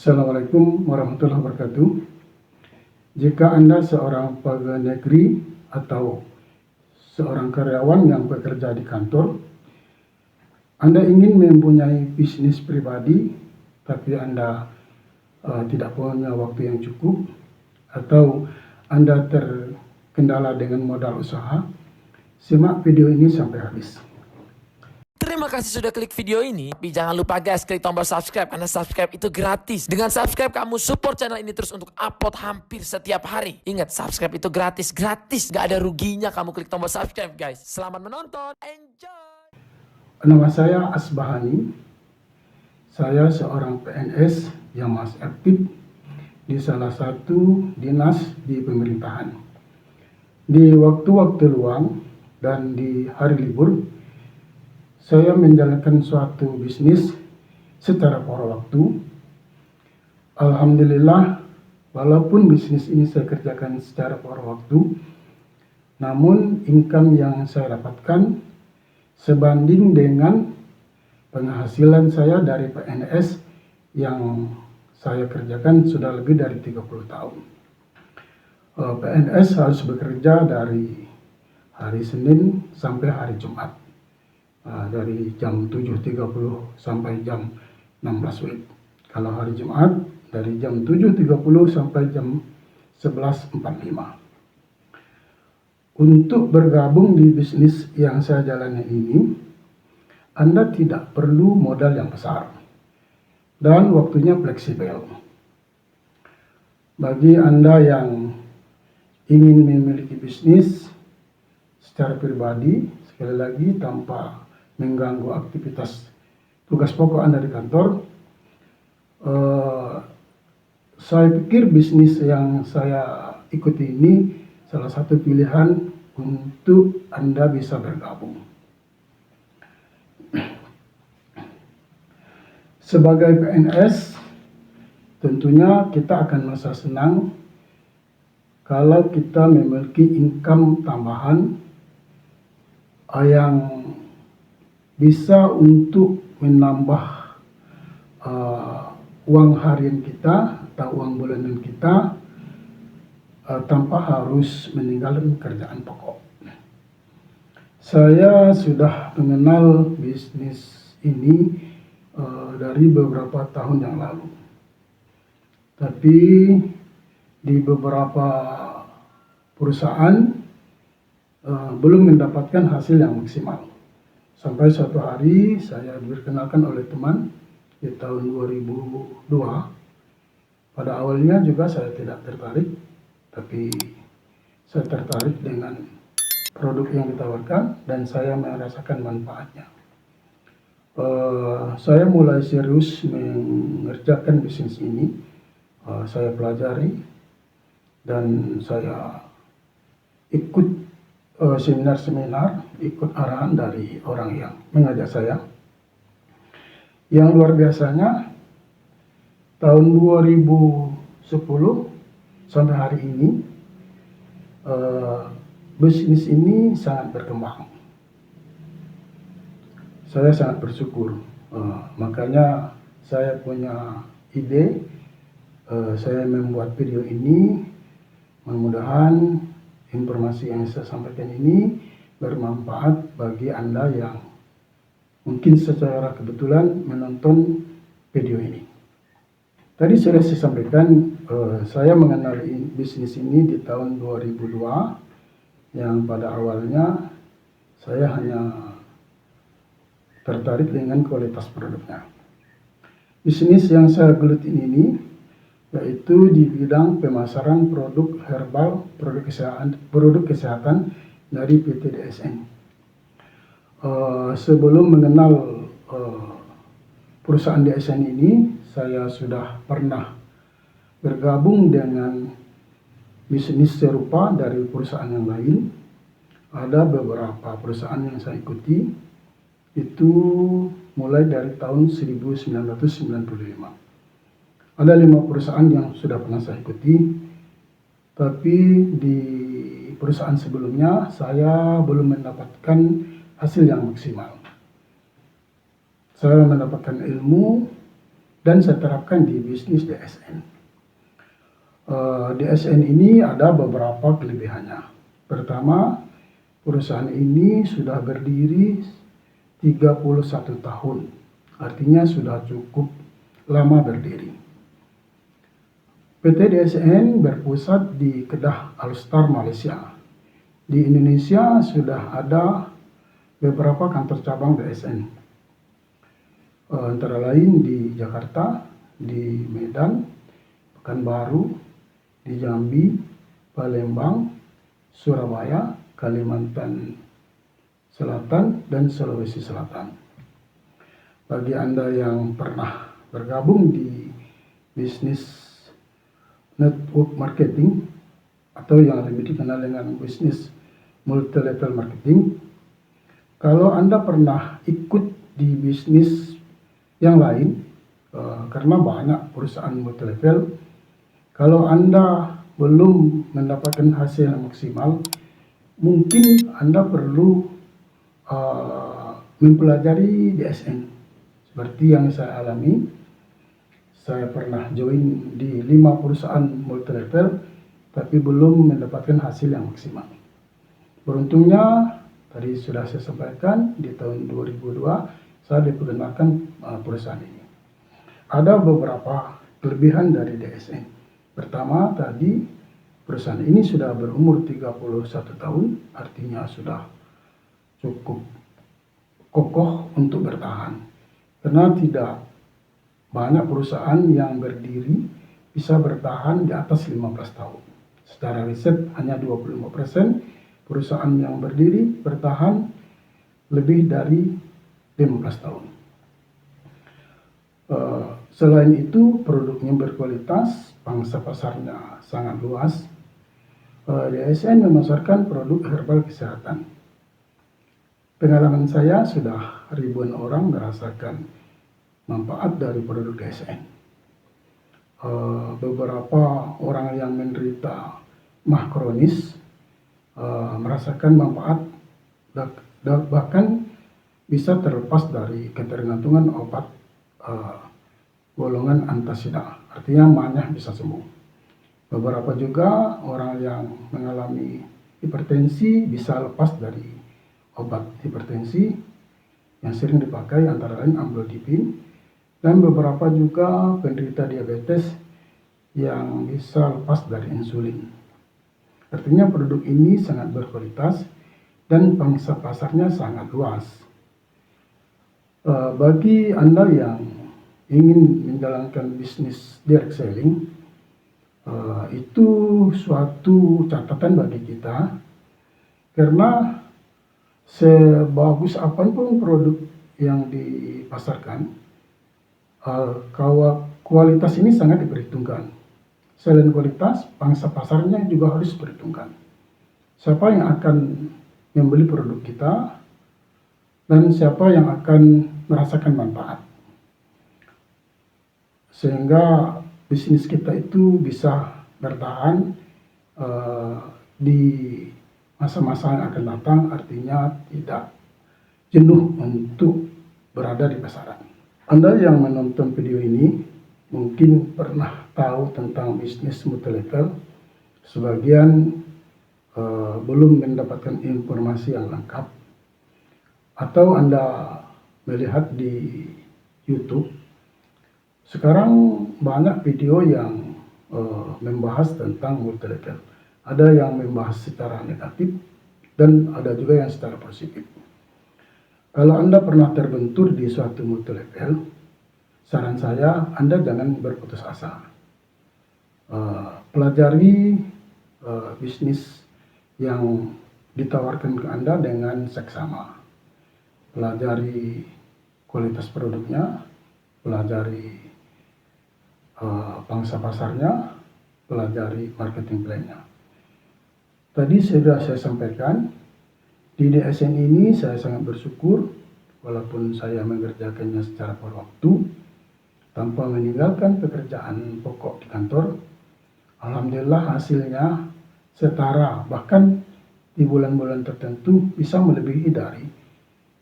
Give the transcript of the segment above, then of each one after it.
Assalamualaikum warahmatullahi wabarakatuh. Jika Anda seorang pegawai negeri atau seorang karyawan yang bekerja di kantor, Anda ingin mempunyai bisnis pribadi, tapi Anda tidak punya waktu yang cukup, atau Anda terkendala dengan modal usaha, simak video ini sampai habis. Terima kasih sudah klik video ini. Tapi jangan lupa guys, klik tombol subscribe karena subscribe itu gratis. Dengan subscribe kamu support channel ini terus untuk upload hampir setiap hari. Ingat, subscribe itu gratis, gak ada ruginya kamu klik tombol subscribe guys. Selamat menonton, enjoy. Nama saya Asbahani. Saya seorang PNS yang masih aktif di salah satu dinas di pemerintahan. Di waktu-waktu luang dan di hari libur, saya menjalankan suatu bisnis secara paruh waktu. Alhamdulillah, walaupun bisnis ini saya kerjakan secara paruh waktu, namun income yang saya dapatkan sebanding dengan penghasilan saya dari PNS yang saya kerjakan sudah lebih dari 30 tahun. PNS harus bekerja dari hari Senin sampai hari Jumat. Dari jam 7.30 sampai jam 16 WIB. Kalau hari Jumat dari jam 7.30 sampai jam 11.45. Untuk bergabung di bisnis yang saya jalani ini, Anda tidak perlu modal yang besar dan waktunya fleksibel. Bagi Anda yang ingin memiliki bisnis secara pribadi, sekali lagi tanpa mengganggu aktivitas tugas pokok Anda di kantor, saya pikir bisnis yang saya ikuti ini salah satu pilihan untuk Anda bisa bergabung. Sebagai PNS, tentunya kita akan merasa senang kalau kita memiliki income tambahan yang bisa untuk menambah uang harian kita atau uang bulanan kita tanpa harus meninggalkan pekerjaan pokok. Saya sudah mengenal bisnis ini dari beberapa tahun yang lalu, tapi di beberapa perusahaan belum mendapatkan hasil yang maksimal. Sampai suatu hari saya diperkenalkan oleh teman di tahun 2002. Pada awalnya juga saya tidak tertarik, tapi saya tertarik dengan produk yang ditawarkan dan saya merasakan manfaatnya. Saya mulai serius mengerjakan bisnis ini. Saya pelajari dan saya ikut seminar-seminar, ikut arahan dari orang yang mengajak saya. Yang luar biasanya, tahun 2010 sampai hari ini, bisnis ini sangat berkembang. Saya sangat bersyukur. Makanya saya punya ide, saya membuat video ini. Mudah-mudahan informasi yang saya sampaikan ini bermanfaat bagi Anda yang mungkin secara kebetulan menonton video ini. Tadi sudah saya sampaikan, saya mengenal bisnis ini di tahun 2002, yang pada awalnya saya hanya tertarik dengan kualitas produknya. Bisnis yang saya geluti ini yaitu di bidang pemasaran produk herbal, produk kesehatan dari PT DSN. Sebelum mengenal perusahaan DSN ini, saya sudah pernah bergabung dengan bisnis serupa dari perusahaan yang lain. Ada beberapa perusahaan yang saya ikuti, itu mulai dari tahun 1995. Ada 5 perusahaan yang sudah pernah saya ikuti, tapi di perusahaan sebelumnya saya belum mendapatkan hasil yang maksimal. Saya mendapatkan ilmu dan saya terapkan di bisnis DSN. DSN ini ada beberapa kelebihannya. Pertama, perusahaan ini sudah berdiri 31 tahun, artinya sudah cukup lama berdiri. PT DSN berpusat di Kedah Alstar, Malaysia. Di Indonesia sudah ada beberapa kantor cabang DSN, antara lain di Jakarta, di Medan, Pekanbaru, di Jambi, Palembang, Surabaya, Kalimantan Selatan, dan Sulawesi Selatan. Bagi Anda yang pernah bergabung di bisnis network marketing atau yang lebih dikenal dengan bisnis multi level marketing, kalau Anda pernah ikut di bisnis yang lain, karena banyak perusahaan multi level, kalau Anda belum mendapatkan hasil yang maksimal, mungkin Anda perlu mempelajari DSN seperti yang saya alami. Saya pernah join di 5 perusahaan multi level, tapi belum mendapatkan hasil yang maksimal. Beruntungnya, tadi sudah saya sampaikan, di tahun 2002 saya diperkenalkan perusahaan ini. Ada beberapa kelebihan dari DSN. Pertama, tadi perusahaan ini sudah berumur 31 tahun, artinya sudah cukup kokoh untuk bertahan. Karena tidak banyak perusahaan yang berdiri bisa bertahan di atas 15 tahun. Secara riset hanya 25% perusahaan yang berdiri bertahan lebih dari 15 tahun. Selain itu, produknya berkualitas, pangsa pasarnya sangat luas. DSN memasarkan produk herbal kesehatan. Pengalaman saya sudah ribuan orang merasakan manfaat dari produk DSN. Beberapa orang yang menderita MAH kronis merasakan manfaat, bahkan bisa terlepas dari ketergantungan obat golongan antasida, artinya MAH-nya bisa sembuh. Beberapa juga orang yang mengalami hipertensi bisa lepas dari obat hipertensi yang sering dipakai, antara lain amlodipin, dan beberapa juga penderita diabetes yang bisa lepas dari insulin. Artinya produk ini sangat berkualitas dan pangsa pasarnya sangat luas. Bagi Anda yang ingin menjalankan bisnis direct selling, itu suatu catatan bagi kita, karena sebagus apapun produk yang dipasarkan, kualitas ini sangat diperhitungkan. Selain kualitas, pangsa pasarnya juga harus diperhitungkan. Siapa yang akan membeli produk kita dan siapa yang akan merasakan manfaat, sehingga bisnis kita itu bisa bertahan di masa-masa yang akan datang, artinya tidak jenuh untuk berada di pasaran. Anda yang menonton video ini mungkin pernah tahu tentang bisnis multi level. Sebagian belum mendapatkan informasi yang lengkap, atau Anda melihat di YouTube. Sekarang banyak video yang membahas tentang multi level. Ada yang membahas secara negatif dan ada juga yang secara positif. Kalau Anda pernah terbentur di suatu multi level, saran saya Anda jangan berputus asa. Pelajari bisnis yang ditawarkan ke Anda dengan seksama. Pelajari kualitas produknya, pelajari pangsa pasarnya, pelajari marketing plan-nya. Tadi sudah saya sampaikan, di DSN ini saya sangat bersyukur, walaupun saya mengerjakannya secara berwaktu, tanpa meninggalkan pekerjaan pokok di kantor. Alhamdulillah hasilnya setara, bahkan di bulan-bulan tertentu bisa melebihi dari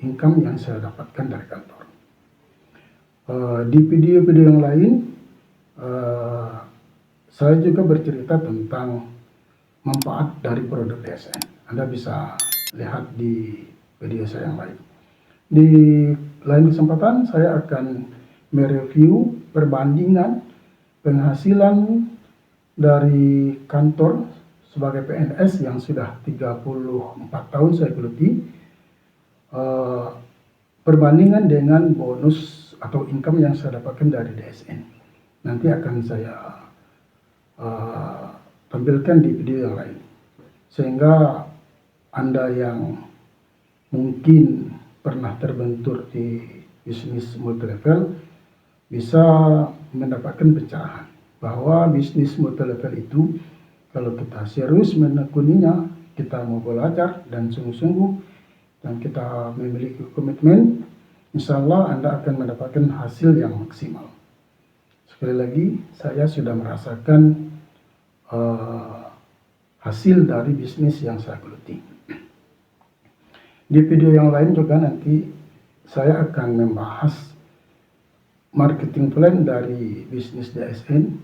income yang saya dapatkan dari kantor. Di video-video yang lain, saya juga bercerita tentang manfaat dari produk DSN. Anda bisa lihat di video saya yang lain. Di lain kesempatan, saya akan mereview perbandingan penghasilan dari kantor sebagai PNS yang sudah 34 tahun saya geluti, perbandingan dengan bonus atau income yang saya dapatkan dari DSN. Nanti akan saya tampilkan di video yang lain, sehingga Anda yang mungkin pernah terbentur di bisnis multi level bisa mendapatkan pencerahan bahwa bisnis multi level itu, kalau kita serius menekuninya, kita mau belajar dan sungguh-sungguh, dan kita memiliki komitmen, insya Allah Anda akan mendapatkan hasil yang maksimal. Sekali lagi, saya sudah merasakan hasil dari bisnis yang saya geluti. Di video yang lain juga nanti saya akan membahas marketing plan dari bisnis DSN,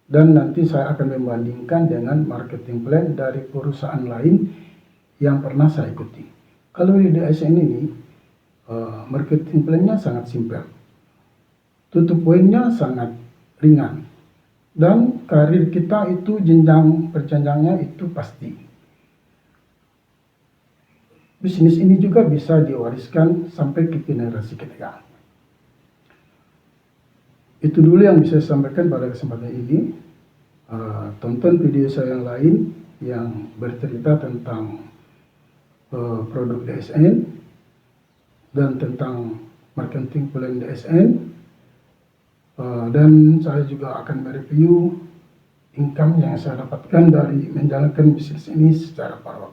dan nanti saya akan membandingkan dengan marketing plan dari perusahaan lain yang pernah saya ikuti. Kalau di DSN ini, marketing plan-nya sangat simpel, tutup poinnya sangat ringan, dan karir kita itu jenjang perjenjangnya itu pasti. Bisnis ini juga bisa diwariskan sampai ke generasi ketiga. Itu dulu yang bisa saya sampaikan pada kesempatan ini. Tonton video saya yang lain yang bercerita tentang produk DSN dan tentang marketing plan DSN. Dan saya juga akan mereview income yang saya dapatkan dari menjalankan bisnis ini secara paralel.